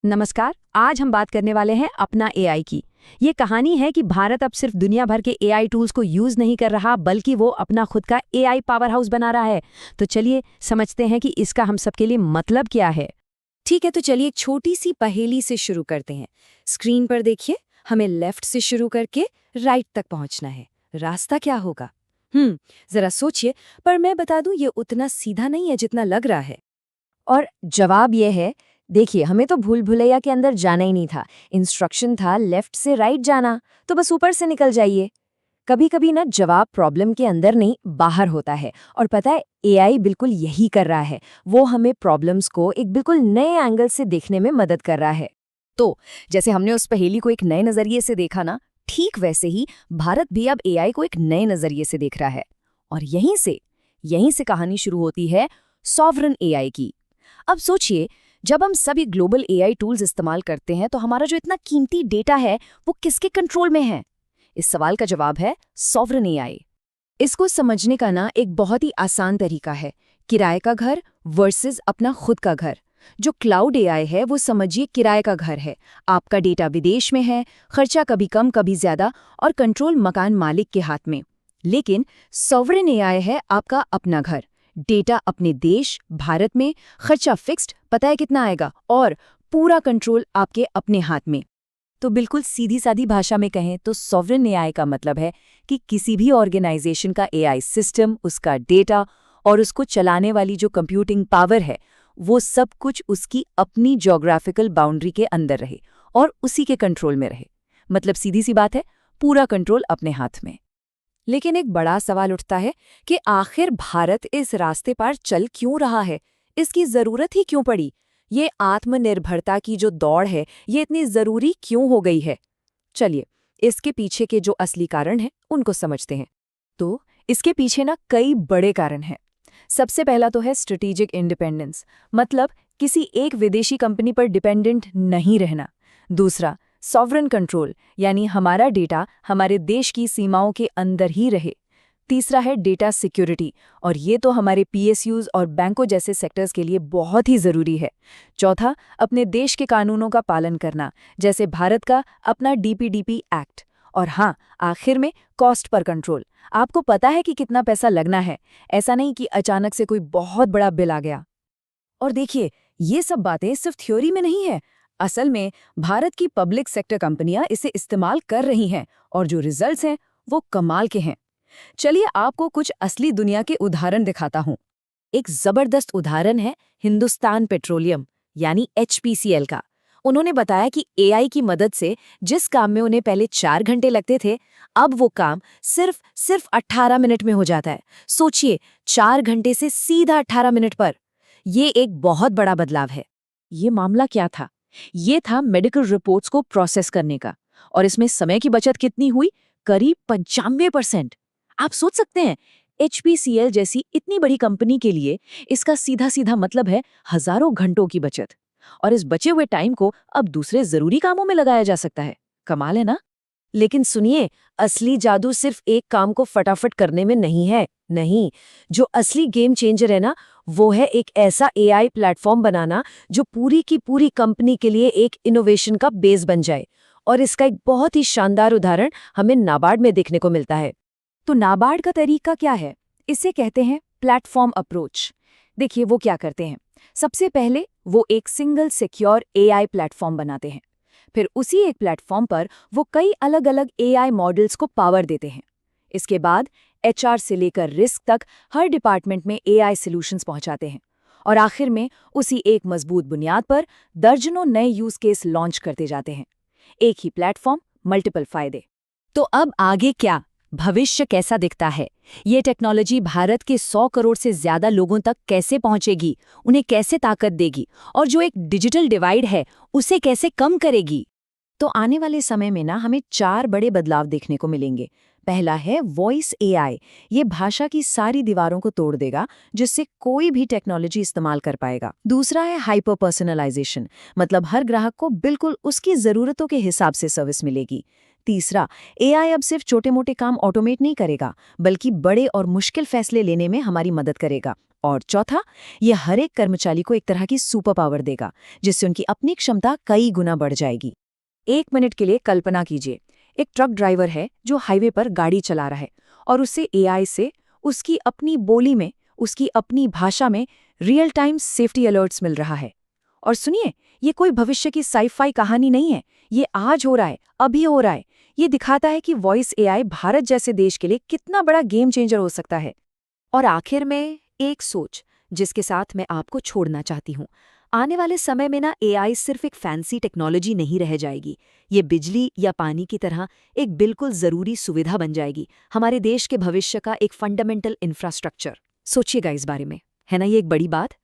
नमस्कार। आज हम बात करने वाले हैं अपना एआई की। ये कहानी है कि भारत अब सिर्फ दुनिया भर के एआई टूल्स को यूज नहीं कर रहा, बल्कि वो अपना खुद का एआई पावर हाउस बना रहा है। तो चलिए समझते हैं कि इसका हम सबके लिए मतलब क्या है। ठीक है, तो चलिए एक छोटी सी पहेली से शुरू करते हैं। स्क्रीन पर देखिए, हमें लेफ्ट से शुरू करके राइट तक पहुंचना है। रास्ता क्या होगा? जरा सोचिए, पर मैं बता दूं, ये उतना सीधा नहीं है जितना लग रहा है। और जवाब ये है, देखिए, हमें तो भूल भुलैया के अंदर जाना ही नहीं था। इंस्ट्रक्शन था लेफ्ट से राइट जाना, तो बस ऊपर से निकल जाइए। कभी कभी ना जवाब प्रॉब्लम के अंदर नहीं, बाहर होता है। और पता है, एआई बिल्कुल यही कर रहा है। वो हमें प्रॉब्लम्स को एक बिल्कुल नए एंगल से देखने में मदद कर रहा है। तो जैसे हमने उस पहेली को एक नए नजरिए से देखा ना, ठीक वैसे ही भारत भी अब एआई को एक नए नजरिए से देख रहा है। और यहीं से कहानी शुरू होती है सॉवरन एआई की। अब सोचिए, जब हम सभी ग्लोबल एआई टूल्स इस्तेमाल करते हैं, तो हमारा जो इतना कीमती डेटा है, वो किसके कंट्रोल में है? इस सवाल का जवाब है सॉवरन एआई। इसको समझने का ना एक बहुत ही आसान तरीका है, किराए का घर वर्सेस अपना खुद का घर। जो क्लाउड एआई है, वो समझिए किराए का घर है। आपका डेटा विदेश में है, खर्चा कभी कम कभी ज्यादा, और कंट्रोल मकान मालिक के हाथ में। लेकिन सॉवरन एआई है आपका अपना घर। डेटा अपने देश भारत में, खर्चा फिक्स्ड, पता है कितना आएगा, और पूरा कंट्रोल आपके अपने हाथ में। तो बिल्कुल सीधी सादी भाषा में कहें तो सॉवरन एआई का मतलब है कि किसी भी ऑर्गेनाइजेशन का एआई सिस्टम, उसका डेटा और उसको चलाने वाली जो कंप्यूटिंग पावर है, वो सब कुछ उसकी अपनी ज्योग्राफिकल बाउंड्री के अंदर रहे और उसी के कंट्रोल में रहे। मतलब सीधी सी बात है, पूरा कंट्रोल अपने हाथ में। लेकिन एक बड़ा सवाल उठता है कि आखिर भारत इस रास्ते पर चल क्यों रहा है? इसकी जरूरत ही क्यों पड़ी? ये आत्मनिर्भरता की जो दौड़ है, ये इतनी जरूरी क्यों हो गई है? चलिए, इसके पीछे के जो असली कारण हैं, उनको समझते हैं। तो इसके पीछे ना कई बड़े कारण हैं। सबसे पहला तो है स्ट्रेटेजिक इंडिपेंडेंस, मतलब किसी एक विदेशी कंपनी पर डिपेंडेंट नहीं रहना। दूसरा, सॉवरन कंट्रोल, यानी हमारा डेटा हमारे देश की सीमाओं के अंदर ही रहे। तीसरा है डेटा सिक्योरिटी, और ये तो हमारे पीएसयूज और बैंकों जैसे सेक्टर्स के लिए बहुत ही जरूरी है। चौथा, अपने देश के कानूनों का पालन करना, जैसे भारत का अपना डीपीडीपी एक्ट। और हाँ, आखिर में कॉस्ट पर कंट्रोल। आपको पता है कि कितना पैसा लगना है, ऐसा नहीं कि अचानक से कोई बहुत बड़ा बिल आ गया। और देखिए, ये सब बातें सिर्फ थ्योरी में नहीं है। असल में भारत की पब्लिक सेक्टर कंपनियां इसे इस्तेमाल कर रही हैं, और जो रिजल्ट्स हैं वो कमाल के हैं। चलिए आपको कुछ असली दुनिया के उदाहरण दिखाता हूं। एक जबरदस्त उदाहरण है हिंदुस्तान पेट्रोलियम, यानी एचपीसीएल का। उन्होंने बताया कि एआई की मदद से जिस काम में उन्हें पहले 4 घंटे लगते थे, अब वो काम सिर्फ 18 मिनट में हो जाता है। सोचिए, 4 घंटे से सीधा 18 मिनट पर। ये एक बहुत बड़ा बदलाव है। ये मामला क्या था? ये था मेडिकल रिपोर्ट्स को प्रोसेस करने का, और इसमें समय की बचत कितनी हुई? करीब 95%। आप सोच सकते हैं, एचपीसीएल जैसी इतनी बड़ी कंपनी के लिए इसका सीधा सीधा मतलब है हजारों घंटों की बचत। और इस बचे हुए टाइम को अब दूसरे जरूरी कामों में लगाया जा सकता है। कमाल है ना? लेकिन सुनिए, असली जादू सिर्फ एक काम को फटाफट करने में नहीं है। नहीं, जो असली गेम चेंजर है ना, वो है एक ऐसा एआई प्लेटफॉर्म बनाना जो पूरी की पूरी कंपनी के लिए एक इनोवेशन का बेस बन जाए। और इसका एक बहुत ही शानदार उदाहरण हमें नाबार्ड में देखने को मिलता है। तो नाबार्ड का तरीका क्या है? इसे कहते हैं प्लेटफॉर्म अप्रोच। देखिए वो क्या करते हैं। सबसे पहले वो एक सिंगल सिक्योर एआई प्लेटफॉर्म बनाते हैं। फिर उसी एक प्लेटफॉर्म पर वो कई अलग अलग एआई मॉडल्स को पावर देते हैं। इसके बाद एचआर से लेकर रिस्क तक हर डिपार्टमेंट में एआई सॉल्यूशंस पहुंचाते हैं। और आखिर में उसी एक मजबूत बुनियाद पर दर्जनों नए यूज केस लॉन्च करते जाते हैं। एक ही प्लेटफॉर्म, मल्टीपल फायदे। तो अब आगे क्या? भविष्य कैसा दिखता है? ये टेक्नोलॉजी भारत के 100 करोड़ से ज्यादा लोगों तक कैसे पहुंचेगी? उन्हें कैसे ताकत देगी? और जो एक डिजिटल डिवाइड है, उसे कैसे कम करेगी? तो आने वाले समय में ना हमें 4 बड़े बदलाव देखने को मिलेंगे। पहला है वॉइस एआई। ये भाषा की सारी दीवारों को तोड़ देगा, जिससे कोई भी टेक्नोलॉजी इस्तेमाल कर पाएगा। दूसरा है हाइपर पर्सनलाइजेशन, मतलब हर ग्राहक को बिल्कुल उसकी जरूरतों के हिसाब से सर्विस मिलेगी। तीसरा, एआई अब सिर्फ छोटे मोटे काम ऑटोमेट नहीं करेगा, बल्कि बड़े और मुश्किल फैसले लेने में हमारी मदद करेगा। और चौथा, ये हर एक कर्मचारी को एक तरह की सुपर पावर देगा, जिससे उनकी अपनी क्षमता कई गुना बढ़ जाएगी। 1 मिनट के लिए कल्पना कीजिए, एक ट्रक ड्राइवर है जो हाईवे पर गाड़ी चला रहा है और उसे एआई से उसकी अपनी बोली में, उसकी अपनी भाषा में रियल टाइम सेफ्टी अलर्ट्स मिल रहा है। और सुनिए, ये कोई भविष्य की साइफाई कहानी नहीं है, ये आज हो रहा है, अभी हो रहा है। ये दिखाता है कि वॉइस एआई भारत जैसे देश के लिए कितना बड़ा गेम चेंजर हो सकता है। और आखिर में एक सोच जिसके साथ मैं आपको छोड़ना चाहती हूँ। आने वाले समय में ना एआई सिर्फ एक फैंसी टेक्नोलॉजी नहीं रह जाएगी, ये बिजली या पानी की तरह एक बिल्कुल ज़रूरी सुविधा बन जाएगी, हमारे देश के भविष्य का एक फंडामेंटल इंफ्रास्ट्रक्चर। सोचिएगा इस बारे में, है ना ये एक बड़ी बात?